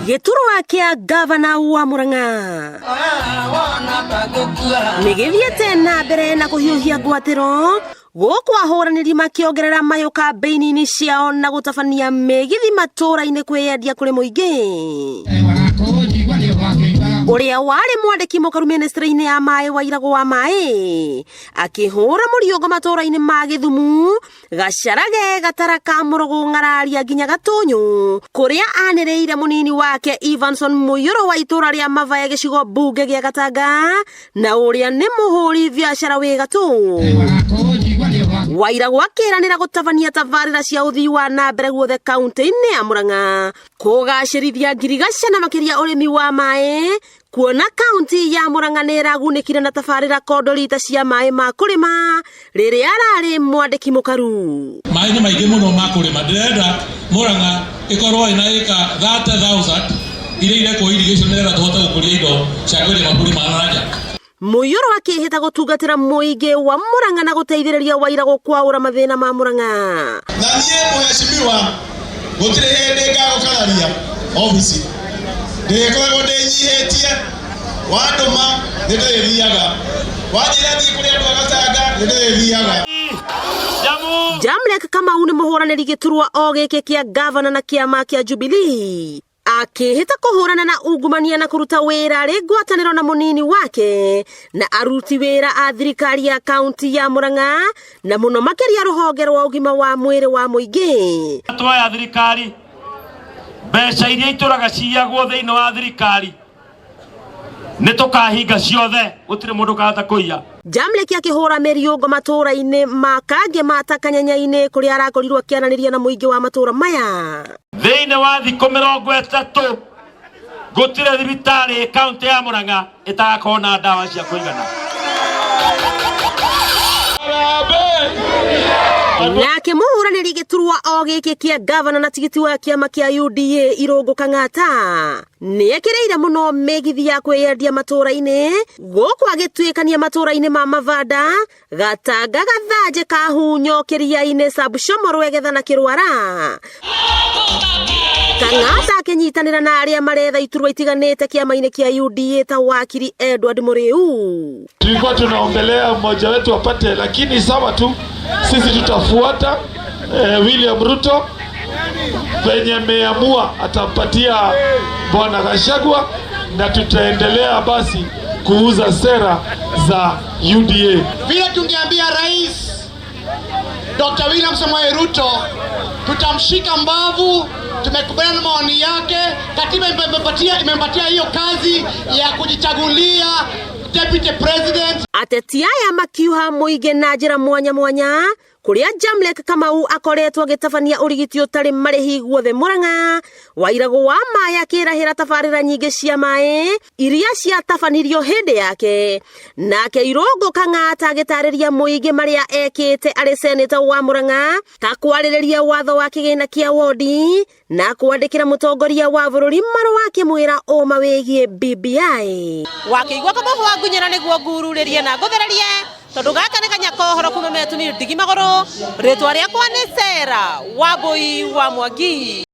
Giturwa kia gavana wa Murang'a nigithiete na mbere na kuhiuhia ngwatiro gukwahũranĩri makiongerera mayo kambĩini-inĩ ciao na gũtabania mĩgithi matũra-inĩ kwĩyendia kũrĩ mũingĩ. Ũrĩa warĩ mwandĩki mũkaru ministry-inĩ ya maĩ Wairagũ wa maĩ akĩhũra mũriongo matũra-inĩ ma Gĩthumu, Gacarage, Gataraka, Mũrũgũ, Ng'araria nginya Gatũnyũ, kũrĩa anĩrĩire mũnini wake Evanson Mũiyũrũ wa itũra rĩa Mavaya gĩcigo mbunge gĩa Gatanga na ũrĩa nĩ mũhũri biacara wĩ Gatũ. Wairagũ akĩranĩra gũtabania tabarĩra cia ũthii wa na mbere guothe kaunti-inĩ ya Murang'a, kũgacĩrithia ngirigaca na makĩria ũrĩmi wa maĩ, kuona kaunti ya Murang'a nĩ ĩragunĩkire na tabarĩra kondorita cia maĩ ma kũrĩma rĩrĩa ararĩ mwandĩki mũkaru. Maĩ nĩ maingĩ mũno ma kũrĩma, ndĩrenda Murang'a ĩkorwo ĩna ĩka 30,000 iria irekwo irrigation nĩgetha tũhote gũkũria indo cia kũrĩma bũrũri ma nanja. Mũiyũrũ akĩhĩta gũtungatĩra mũingĩ wa Murang'a na gũteithĩrĩria Wairagũ kwaũra mathĩna ma Murang'a. Na niĩ mũhecimiwa gũtirĩ hĩndĩ ngagũkararia ofici, ndĩkoragwo ndĩnyihĩtie, wandũma nĩ ndĩthiaga, wanjĩra thiĩ kũrĩ andũ a Gatanga nĩ ndĩthiaga. Jamlek Kamau nĩ mũhũranĩri gĩturwa o gĩkĩ kĩa gavana na kĩama kĩa Jubilee, akĩhĩta kũhũrana na ungumania na kũruta wĩra arĩ ngwatanĩro na mũnini wake na aruti wĩra a thirikari ya kaunti ya Murang'a na mũno makĩria rũhonge rwa ũgima wa mwĩrĩ wa mũingĩ. Twa thirikari mbeca iria itũraga ciagwo thĩinĩ wa thirikari nĩ tũkahinga ciothe, gũtirĩ mũndũ kahota kũiya. Jamlek akĩhũra mĩriũngo matũra-inĩ ma Kange mata Kanyanya-inĩ kũrĩa arakorirwo akĩaranĩria na mũingĩ wa matũra maya. Thĩinĩ wa thikũ 30 gũtirĩ thibitarĩ kaunti ya Murang'a ĩtagakorwo na ndawa cia kũigana. Nake mũhũranĩri gĩturwa o gĩkĩ kĩa gavana na tigiti wa kĩama kĩa UDA Irũngũ Kang'ata nĩ ekĩrĩire mũno mĩgithi ya kwĩyendia matũra-inĩ, gũkũ agĩtuĩkania matũra-inĩ ma Mavanda, Gatanga, Gathanjĩ, Kahunyo, Kĩria-inĩ, Sambushomo, Rwegetha na Kĩrwara. Kang'ata akĩnyitanĩra na arĩa maretha iturwa itiganĩte kĩama-inĩ kĩa UDA ta wakiri Edward Mũrĩu. Tulikuwa tunaongelea mmoja wetu apate, lakini sawa tu, sisi tutafuata William Ruto venye meamua atampatia Bwana Gachagua, na tutaendelea basi kuuza sera za UDA. Vile tungeambia Rais Dr. William Samoei Ruto tutamshika mbavu, tumekubaliana na maoni yake, katiba imempatia hiyo kazi ya kujichagulia deputy president. Ateti aya makiuha mũingĩ na njĩra mwanya mwanya, kũrĩa Jamlek Kamau akoretwo agĩtabania ũrigiti ũtarĩ marĩhi guothe Murang'a. Wairagũ wa maĩ akĩrahĩra tabarĩra nyingĩ cia maĩ iria ciatabanirio hĩndĩ yake, nake Irũngũ Kang'ata agĩtarĩria mũingĩ marĩa ekĩte arĩ seneta wa Murang'a, ta kwarĩrĩria watho wa kĩgĩna kĩa wodi na kwandĩkĩra mũtongoria wa bũrũri marũa akĩmwĩra ũma wĩgiĩ BBI. Wakĩigua kamũhwa ngunyĩra nĩguo ngururĩrie na ngũthererie, tondũ gaka nĩ kanya kohoro kuma metumire ndigi magũrũ. Rĩtwa rĩakwa nĩ Sarah Wambui wa Mwangi.